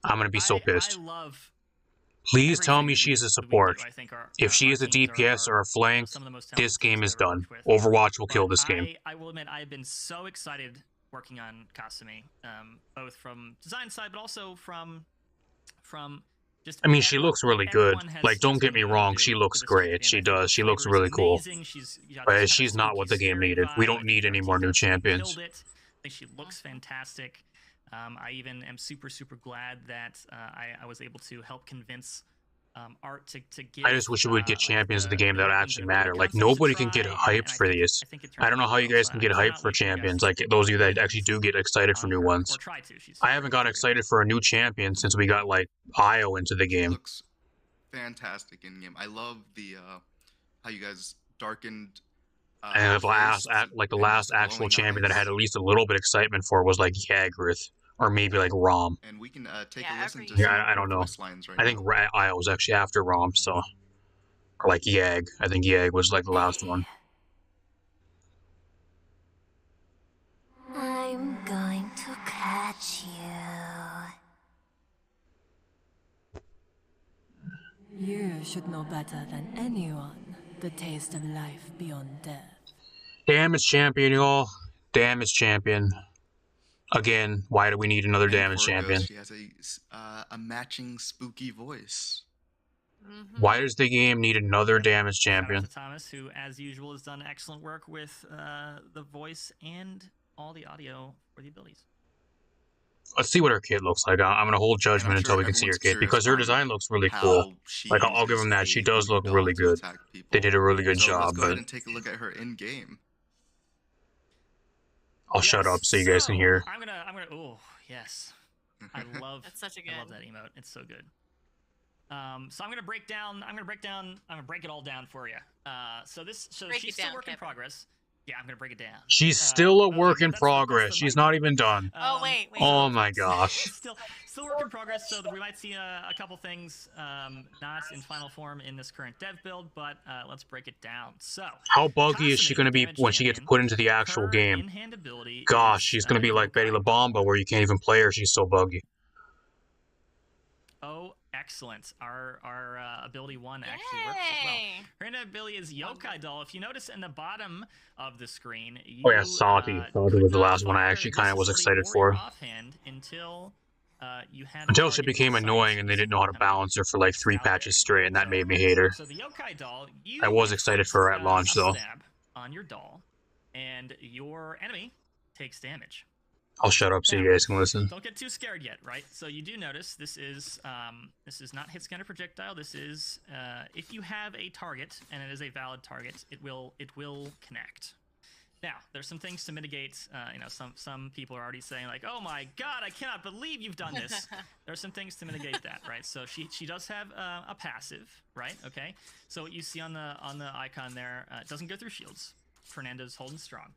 I'm gonna be so pissed. Please tell me she's a support. If she is a DPS or a flank, this game is done. Overwatch will kill this game. I will admit, I've been so excited working on Caspian, both from design side, but also from just. I mean, she looks really good. Like, don't get me wrong, she looks great. She does. She looks really cool. But she's not what the game needed. We don't need any more new champions. I think she looks fantastic. I even am super glad that I was able to help convince Art to get. I just wish we would get champions of the game that would actually matter. Like, nobody can get hyped for these. I don't know how you guys can get hyped for champions. Like, those of you that actually do get excited for new ones. I haven't got excited for a new champion since we got, like, Io into the game. Looks fantastic in game. I love the how you guys darkened. And the last actual champion that I had at least a little bit of excitement for was like Yagruth or maybe like Rom. And we can take a listen to I don't know. I think Io was actually after Rom, so or like Yag. I think Yag was like the last one. I'm going to catch you. You should know better than anyone the taste of life beyond death. Damage champion, y'all. Damage champion. Again, why do we need another damage champion? She has a matching spooky voice. Why does the game need another damage champion? Thomas, who as usual has done excellent work with the voice and all the audio for the abilities. Let's see what her kit looks like. I'm gonna hold judgment until we can see her kit because her design looks really cool. Like I'll give them that. She does look really good. They did a really good job. Let's go ahead and take a look at her in game. I'll shut up so you guys can hear. I'm gonna. Oh yes, I love. That's such a good. I love that emote. It's so good. So I'm gonna break it all down for you. So she's still work in progress. Yeah, I'm gonna break it down. She's still a work in progress. She's not even done. Oh wait. Oh my gosh. Still work in progress. So we might see a couple things not in final form in this current dev build, but let's break it down. So how buggy is she gonna be when she gets put into the actual game? Gosh, she's gonna be like Betty LaBomba, where you can't even play her. She's so buggy. Oh, excellent. Our ability 1 actually works as well. Her ability is Yokai Doll. If you notice in the bottom of the screen, Sati. Sati was the last one I actually kind of was excited for. Until she became annoying and they didn't know how to balance her for like 3 patches straight, and that made me hate her. So the Yokai Doll, I was excited for her at launch though. Stab on your doll, and your enemy takes damage. I'll shut up so you guys can listen. Don't get too scared yet, right? So you do notice this is not hit scanner projectile. This is if you have a target and it is a valid target, it will connect. Now there's some things to mitigate. Some people are already saying like, oh my god, I cannot believe you've done this. There's some things to mitigate that, right? So she does have a passive, right? Okay. So what you see on the icon there, it doesn't go through shields. Fernando's holding strong.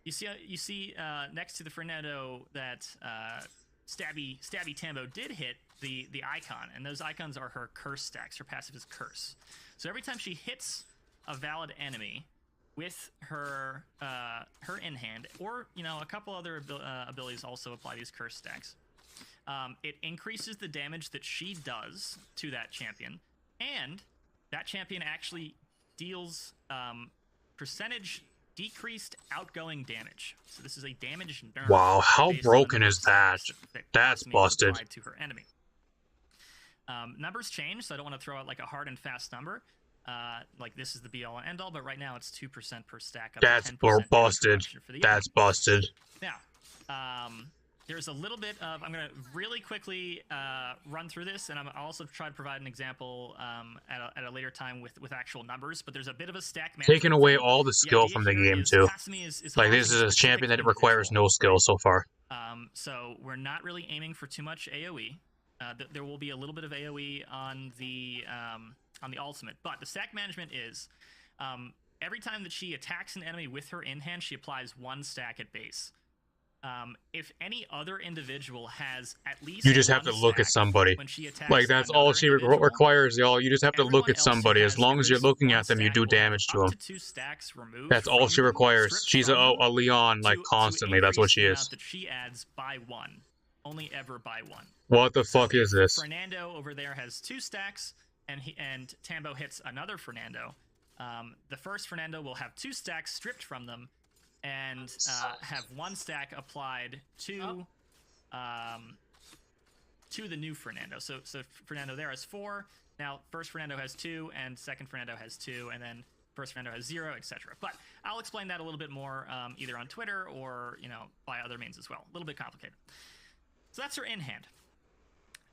You see next to the Fernando that Stabby Tambo did hit the icon, and those icons are her curse stacks. Her passive is curse. So every time she hits a valid enemy with her in hand, or a couple other abilities also apply these curse stacks, it increases the damage that she does to that champion, and that champion actually deals percentage decreased outgoing damage. So this is a damage nerf. Wow, how based on the broken number is of that? stacks that That's Caspian has busted. applied to her enemy. Numbers change, so I don't want to throw out like a hard and fast number. Like this is the be all and end all, but right now it's 2% per stack. Up That's to 10% busted. For the That's busted. Now, there's a little bit of, I'm going to really quickly run through this, and I'll also try to provide an example at a later time with actual numbers, but there's a bit of a stack management Taking away thing. all the skill from the game, too. Like, this is a champion that requires no skill so far. So we're not really aiming for too much AoE. There will be a little bit of AoE on the ultimate, but the stack management is every time that she attacks an enemy with her in hand, she applies 1 stack at base. If any other individual has at least you just have to look at somebody. Like, that's all she requires, y'all. You just have to look at somebody. As long as you're looking at them, you do damage to them. That's all she requires. She's a Leon, like, constantly. That's what she is. That she adds by 1. Only ever by 1. What the fuck is this? Fernando over there has 2 stacks, and Tambo hits another Fernando. The first Fernando will have 2 stacks stripped from them, and have 1 stack applied to the new Fernando. So Fernando there has 4. Now first Fernando has 2, and second Fernando has 2, and then first Fernando has 0, etc. But I'll explain that a little bit more either on Twitter or by other means as well. A little bit complicated. So that's her in hand.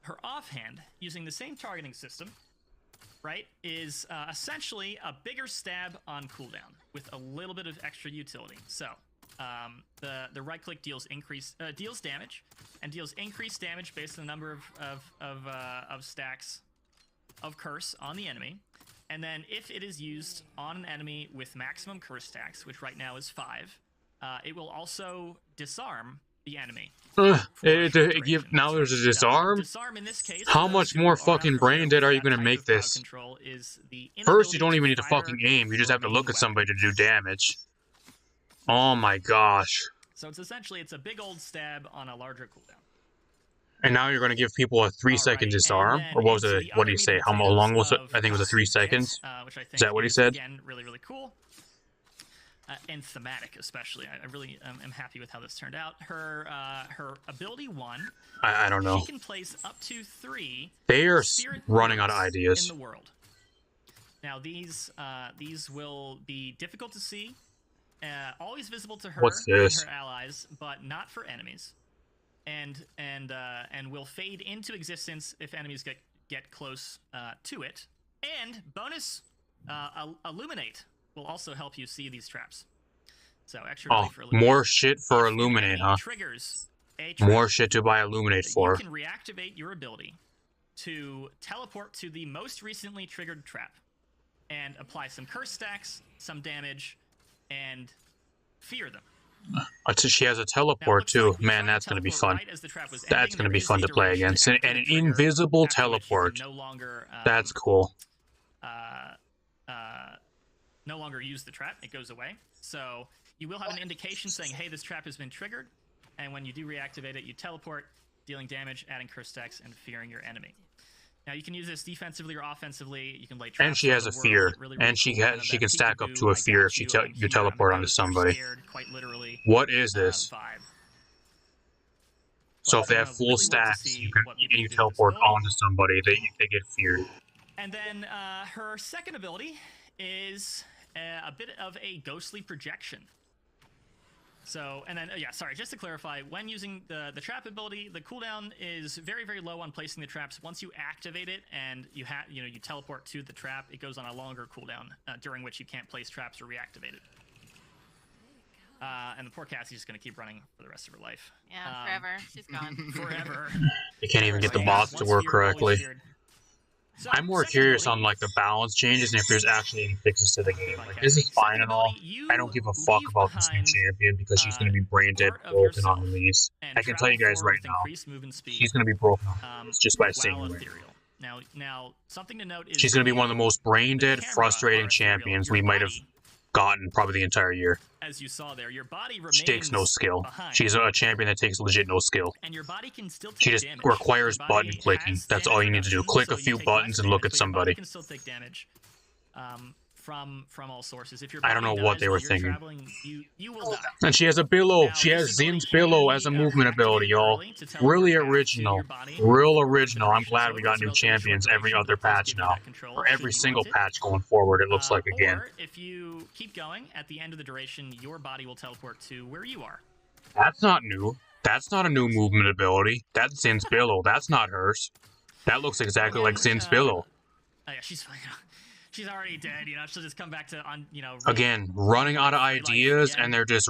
Her offhand, using the same targeting system, right, is essentially a bigger stab on cooldown with a little bit of extra utility. So the right click deals damage, and deals increased damage based on the number of stacks of curse on the enemy. And then if it is used on an enemy with maximum curse stacks, which right now is 5, it will also disarm the enemy. Now there's a disarm? Disarm in this case, how much more fucking brain dead are you going to make this? First, you don't even need to fucking aim. You just have to look at somebody to do damage. Oh my gosh. So it's essentially, it's a big old stab on a larger cooldown. And now you're going to give people a 3-second disarm? Or what was it? What did he say? How long was it? I think it was a 3 seconds. Is that what he said? Again, really, really cool. And thematic, especially. I really am happy with how this turned out. Her ability 1. I don't know. She can place up to 3. They are running out of ideas in the world. Now these will be difficult to see. Always visible to her What's this? and her allies, but not for enemies. And will fade into existence if enemies get close to it. And bonus, illuminate will also help you see these traps. So extra for illuminate. More shit for illuminate, huh? Triggers more shit to buy illuminate for. You can reactivate your ability to teleport to the most recently triggered trap and apply some curse stacks, some damage, and fear them. She has a teleport too. Man, that's going to be fun. That's going to be fun to play against. And an invisible teleport. That's cool. No longer use the trap. It goes away. So you will have an indication saying, hey, this trap has been triggered. And when you do reactivate it, you teleport, dealing damage, adding curse stacks, and fearing your enemy. Now you can use this defensively or offensively. You can lay traps. And she has a fear, and she can stack up to a fear if you teleport onto somebody. Quite literally. What is this? So if they have full stacks, you teleport onto somebody, they get feared. And then her second ability is a bit of a ghostly projection. So, and then, sorry, just to clarify, when using the trap ability, the cooldown is very, very low on placing the traps. Once you activate it and you teleport to the trap, it goes on a longer cooldown, during which you can't place traps or reactivate it. And the poor Cassie's just going to keep running for the rest of her life. Yeah, forever. She's gone. Forever. You can't even get the bots to work correctly. I'm more curious on like the balance changes and if there's actually any fixes to the game. Like, this is fine and all. I don't give a fuck about this new champion because she's going to be brain dead broken on release. I can tell you guys right now, she's going to be broken on release just by saying it. Now, something to note is she's going to be one of the most brain dead, frustrating champions we might have gotten probably the entire year. As you saw there, your body she takes no skill. She's a champion that takes legit no skill. And your body can still take she just requires button clicking. That's all you need to do. Click a few buttons and look at somebody. Can still take damage. from all sources. If your I don't body know what dies they while were you're thinking. traveling, you will die. And she has a billow. Now, She this has ability Zin's can billow be, as a movement ability, activated y'all. early to Really teleport back to original. your body Real for the original. I'm duration. glad So we it got works new relatively short champions every duration, other but it does patch give you now. that control Or every should you single want it. patch going forward, it looks like again. Or if you keep going, at the end of the duration, your body will teleport to where you are. That's not new. That's not a new movement ability. That's Zin's billow. That's not hers. That looks exactly like Zin's billow. Oh yeah, she's fine. She's already dead, you know. She'll just come back to Again, running out of ideas, and they're just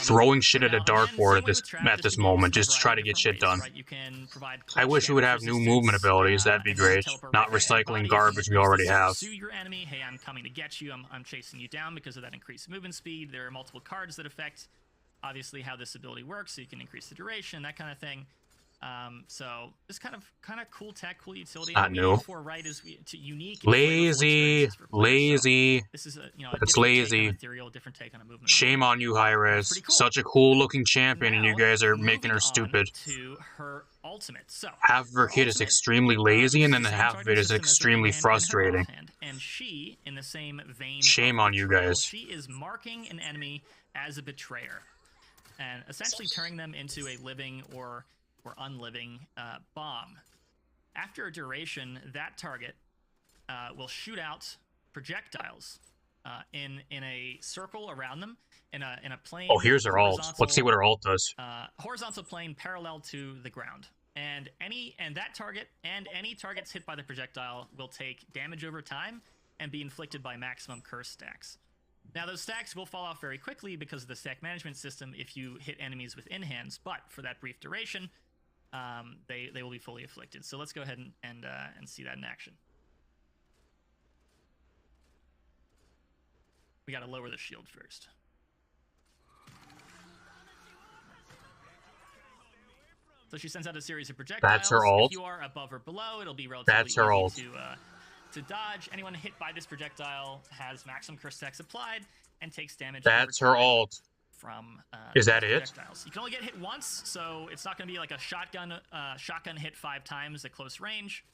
throwing shit at a dartboard at this moment, just to try to get shit done. Right? You can provide I wish we would have new movement abilities. That'd be great. Not recycling garbage we already have. Pursue your enemy. Hey, I'm coming to get you. I'm chasing you down because of that increased movement speed. There are multiple cards that affect, obviously, how this ability works. So you can increase the duration, that kind of thing. So this kind of cool tech, cool utility. Not new. Right, is unique. Lazy. So this is it's lazy. Different take on a movement. Shame on you, Hi-Rez. Cool. Such a cool looking champion, and you guys are making her on stupid. To her ultimate. So half of her kit is extremely lazy, and then the half of it is extremely frustrating. And she, in the same vein, shame on you guys. She is marking an enemy as a betrayer, and essentially turning them into a living or unliving bomb. After a duration, that target will shoot out projectiles in a circle around them in a plane. Oh, here's her ult. Let's see what her ult does. Horizontal plane parallel to the ground. And that target and any targets hit by the projectile will take damage over time and be inflicted by maximum curse stacks. Now, those stacks will fall off very quickly because of the stack management system if you hit enemies within hands, but for that brief duration, they will be fully afflicted. So let's go ahead and see that in action. We got to lower the shield first. So she sends out a series of projectiles. That's her ult. If you are above or below, it'll be relatively That's her ult. easy to dodge. Anyone hit by this projectile has maximum curse stacks applied and takes damage. That's her ult. From is that it? You can only get hit once, so it's not going to be like a shotgun hit 5 times at close range.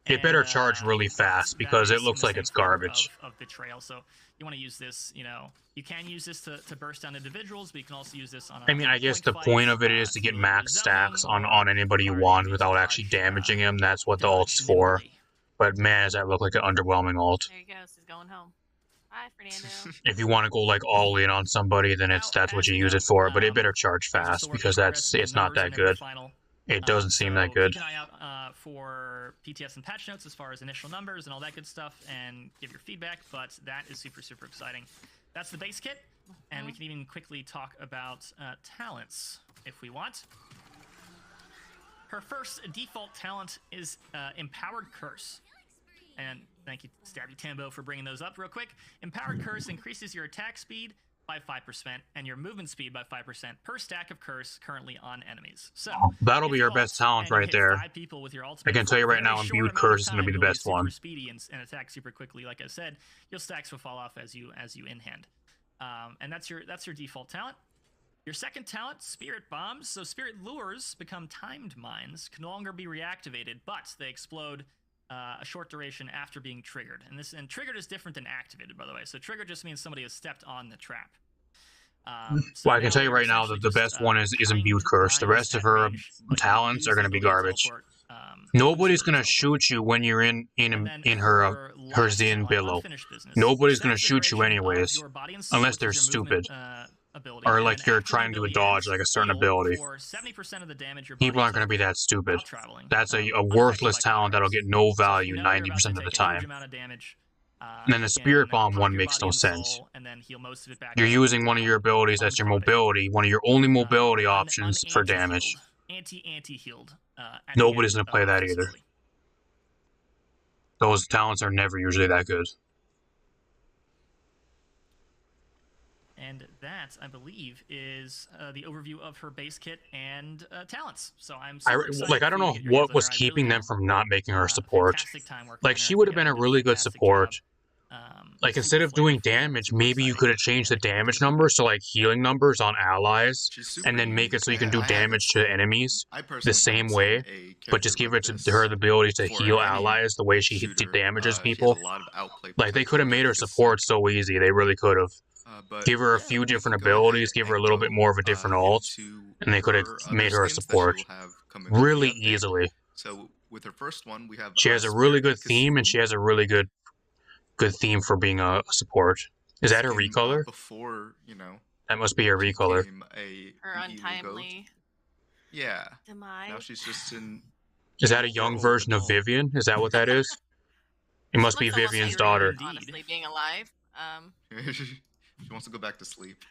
It better charge really fast because it looks like it's garbage. Of betrayal, so you want to use this. You can use this to burst down individuals, but you can also use this on. I mean, I guess the point of it is to get max stacks on anybody you want without actually damaging him. That's what the ult's for. But man, does that look like an underwhelming ult. There you go. She's going home. Bye, Fernando. If you want to go like all in on somebody, then that's what you use it for. But it better charge fast because it's not that good. It doesn't seem that good. Keep an eye out for PTS and patch notes as far as initial numbers and all that good stuff, and give your feedback. But that is super, super exciting. That's the base kit, and we can even quickly talk about talents if we want. Her first default talent is Empowered Curse. And thank you, Stabby Tambo, for bringing those up real quick. Empowered Curse increases your attack speed by 5% and your movement speed by 5% per stack of curse currently on enemies. So that'll be your best talent right there. I can tell you right now, Imbued Curse is going to be the best one. Super speedy and attack super quickly. Like I said, your stacks will fall off as you in hand. And that's your default talent. Your second talent, Spirit Bombs. So Spirit Lures become timed mines, can no longer be reactivated, but they explode a short duration after being triggered. And triggered is different than activated, by the way. So triggered just means somebody has stepped on the trap. Well, I can tell you right now that the best one is Imbued Curse. The rest of her talents are going to be garbage. Nobody's going to shoot you when you're in her Zin billow. Nobody's going to shoot you anyways, unless they're stupid. Or like you're trying to dodge like a certain ability. People aren't going to be that stupid. That's a worthless talent that'll get no value 90% of the time. And then the Spirit Bomb one makes no sense. You're using one of your abilities as your mobility, one of your only mobility options for damage. Nobody's going to play that either. Those talents are never usually that good. And that, I believe, is the overview of her base kit and talents. So I'm super excited. I don't know what was keeping them from not making her support. Like, she would have been a really good support Like, instead of doing damage, maybe you could have changed the damage numbers to, like, healing numbers on allies, and then make it so you can do damage to enemies the same way, but just give it to her the ability to heal allies the way she damages people. Like, they could have made her support so easy. They really could have. Give her a few different abilities, give her a little bit more of a different ult, and they could have made her a support really easily. So with her first one, we have she has a really good theme, and she has a really good theme for being a support. Is that her recolor? Before, you know, that must be her recolor. Her untimely demise. Now she's just in. Is that a young version of Vivian? Is that what that is? It must be Vivian's daughter. Honestly, being alive. She wants to go back to sleep.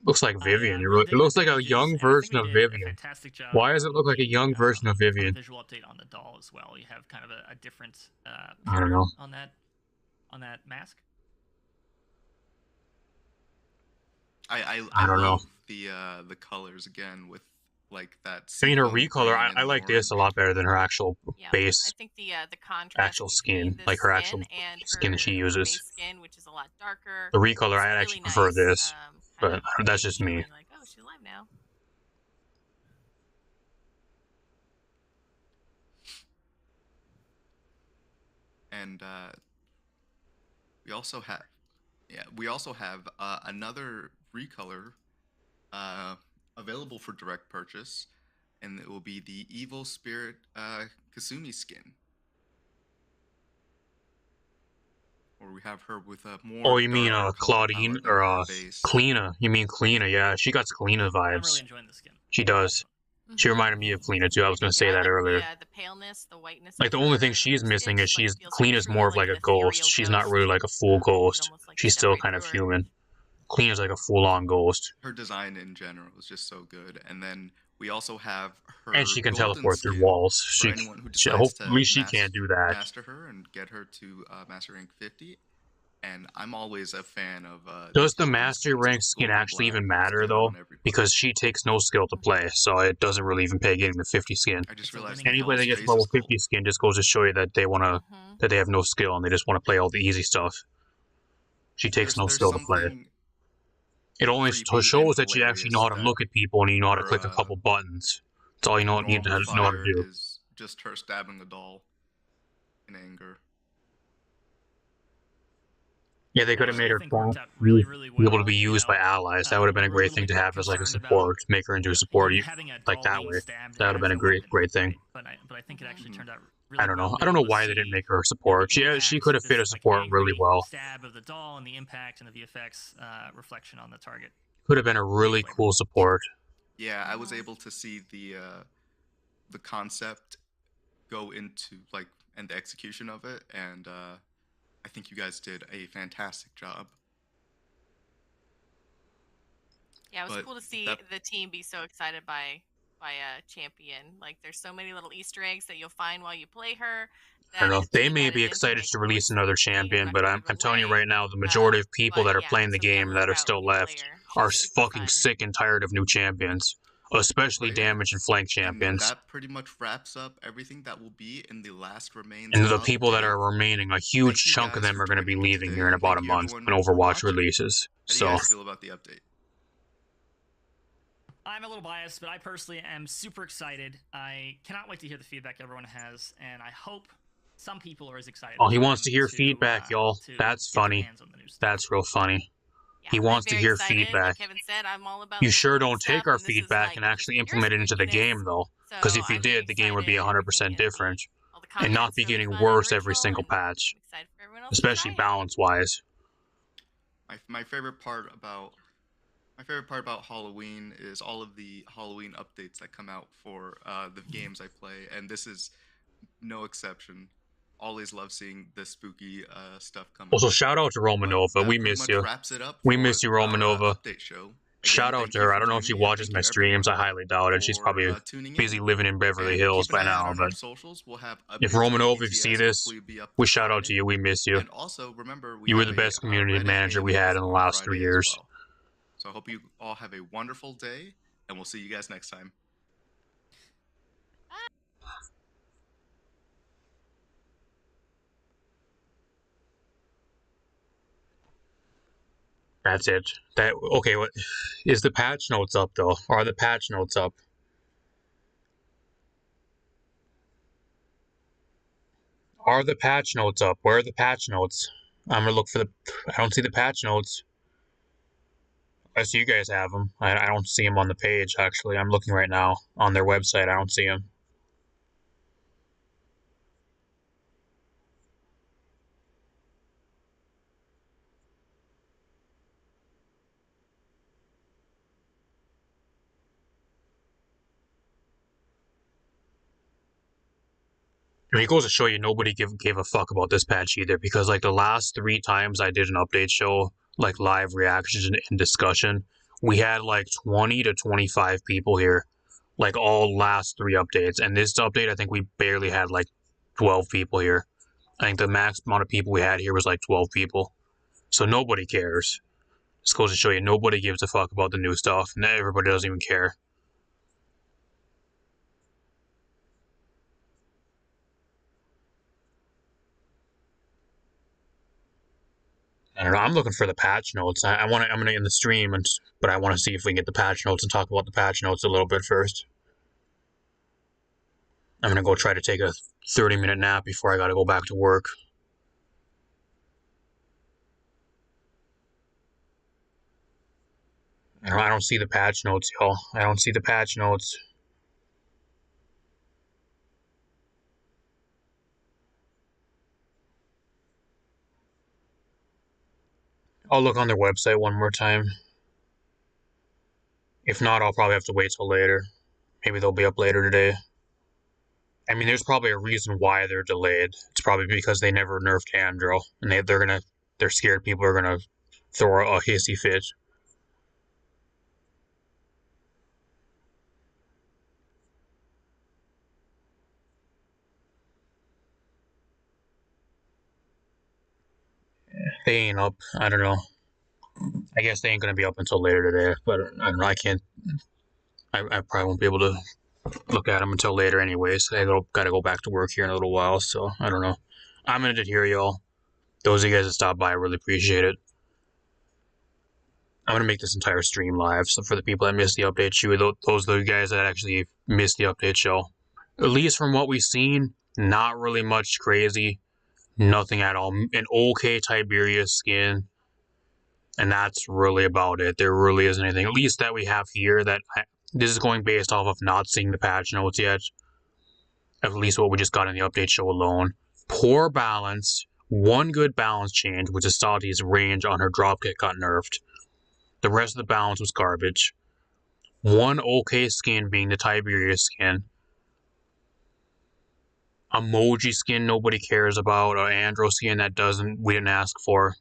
Looks like Vivian. It looks like a young version of Vivian. Why does it look like a young version of Vivian? Visual update on the doll as well. You have kind of a different I don't know. on that mask. I don't know. The colors again with like that. I mean, her recolor. I like this a lot better than her actual base. I think the contrast actual skin, like her actual skin that she uses. Base skin, which is a lot darker. The recolor, I actually really prefer nice, this, but that's just me. Like, oh, she's alive now. And we also have another recolor available for direct purchase, and it will be the Evil Spirit Kasumi skin. Or we have her with a more. Oh, you mean Claudine or Kleena? You mean Kleena? Yeah, she got Kleena vibes. I'm really enjoying the skin. She does. She reminded me of Kleena too. I was gonna say that earlier. The paleness, the whiteness. Like the only thing she's missing is Kleena's more of like a ghost. She's not really like a full ghost. She's still kind of human. Kleena's like a full-on ghost. Her design in general is just so good, and then we also have her. And she can teleport through walls. Hopefully she can't do that. Master her and get her to Master Rank 50. And I'm always a fan of. Does the Master Rank skin actually even matter though? Because she takes no skill to play, so it doesn't really even pay getting the 50 skin. I just realized anybody that gets level 50 skin just goes to show you that they that they have no skill and they just want to play all the easy stuff. She takes no skill to play. It only shows that you actually know how to look at people and you know how to click a couple buttons. That's all you need to know how to do. Is just her stabbing the doll in anger. Yeah, they could have made her really be able to be used by allies. That would have been a great thing to have as like a support. Make her into a support like that way. That would have been a great thing. But I think it actually turned out. I don't know. I don't know why they didn't make her a support. She could have fit a support really well. Stab of the doll and the impact and the VFX reflection on the target. Could have been a really cool support. Yeah, I was able to see the concept go into and the execution of it, and I think you guys did a fantastic job. Yeah, it was cool to see the team be so excited by a champion. Like, there's so many little Easter eggs that you'll find while you play her. I don't know. They may be excited to release another champion, but I'm telling you right now, the majority of people that are playing the game that are still left are fucking sick and tired of new champions, especially damage and flank champions. And that pretty much wraps up everything that will be in the last remains. And the people that are remaining, a huge chunk of them are going to be leaving here in about a month when Overwatch releases. How do you guys feel about the update? I'm a little biased, but I personally am super excited. I cannot wait to hear the feedback everyone has, and I hope some people are as excited. Oh, he wants to hear feedback, y'all. That's funny. That's real funny. Yeah, he wants to hear excited. feedback. Like Kevin said, I'm all about you sure don't take our feedback and actually implement it into the game, though. Because if you did, the game would be 100% different and not be getting worse every single patch, especially balance-wise. My favorite part about Halloween is all of the Halloween updates that come out for the games I play, and this is no exception. Always love seeing the spooky stuff come. Also, shout out to Romanova. We miss you. We miss you, Romanova. Shout out to her. I don't know if she watches my streams. I highly doubt it. She's probably busy living in Beverly Hills by now. But if Romanova, if you see this, we shout out to you. We miss you. And also, remember, you were the best community manager we had in the last 3 years. So I hope you all have a wonderful day, and we'll see you guys next time. That's it. Okay, what is the patch notes up though? Are the patch notes up? Are the patch notes up? Where are the patch notes? I'm gonna look for the. I don't see the patch notes. I see you guys have them. I don't see them on the page actually. I'm looking right now on their website. I don't see them. I mean, it goes to show you nobody gave a fuck about this patch either, because like the last 3 times I did an update show, like live reactions and discussion, we had like 20 to 25 people here, like all last 3 updates. And this update, I think we barely had like 12 people here. I think the max amount of people we had here was like 12 people. So nobody cares. This goes to show you nobody gives a fuck about the new stuff, and everybody doesn't even care. I don't know. I'm looking for the patch notes. I'm gonna end the stream, but I want to see if we can get the patch notes and talk about the patch notes a little bit first. I'm gonna go try to take a 30-minute nap before I gotta go back to work. I don't see the patch notes, y'all. I don't see the patch notes. I'll look on their website one more time. If not, I'll probably have to wait till later. Maybe they'll be up later today. I mean, there's probably a reason why they're delayed. It's probably because they never nerfed Andro, and they're scared people are gonna throw a hissy fit. They ain't up. I don't know. I guess they ain't gonna be up until later today, but I don't know. I can't. I probably won't be able to look at them until later, anyways. I gotta go back to work here in a little while, so I don't know. I'm gonna end it here, y'all. Those of you guys that stopped by, I really appreciate it. I'm gonna make this entire stream live, so for the people that missed the update show, those are the guys that actually missed the update show. At least from what we've seen, not really much crazy. Nothing at all. An okay Tiberius skin. And that's really about it. There really isn't anything, at least that we have here, this is going based off of not seeing the patch notes yet. At least what we just got in the update show alone. Poor balance. One good balance change, which is Salty's range on her dropkick got nerfed. The rest of the balance was garbage. One okay skin being the Tiberius skin. Emoji skin nobody cares about. An Andro skin that we didn't ask for.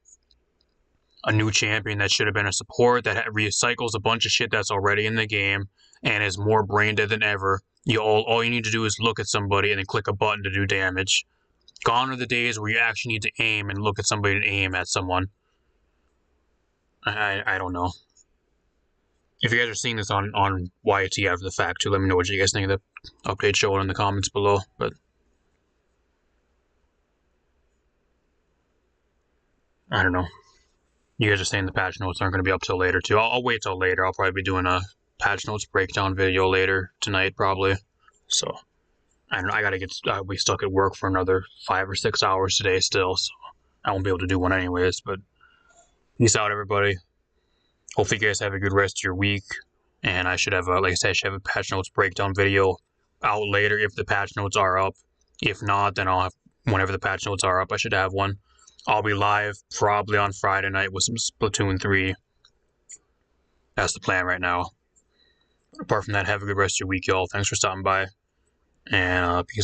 A new champion that should have been a support that recycles a bunch of shit that's already in the game and is more brain dead than ever. All you need to do is look at somebody and then click a button to do damage. Gone are the days where you actually need to aim and look at somebody and aim at someone. I don't know. If you guys are seeing this on YT after the fact too, let me know what you guys think of the update show in the comments below. But I don't know. You guys are saying the patch notes aren't going to be up till later too. I'll wait till later. I'll probably be doing a patch notes breakdown video later tonight probably. So I don't know. I gotta be stuck at work for another 5 or 6 hours today still, so I won't be able to do one anyways. But peace out, everybody. Hopefully you guys have a good rest of your week, and I should have like I said, I should have a patch notes breakdown video out later if the patch notes are up. If not, then I'll have whenever the patch notes are up. I should have one. I'll be live probably on Friday night with some Splatoon 3. That's the plan right now. Apart from that, have a good rest of your week, y'all. Thanks for stopping by, and peace.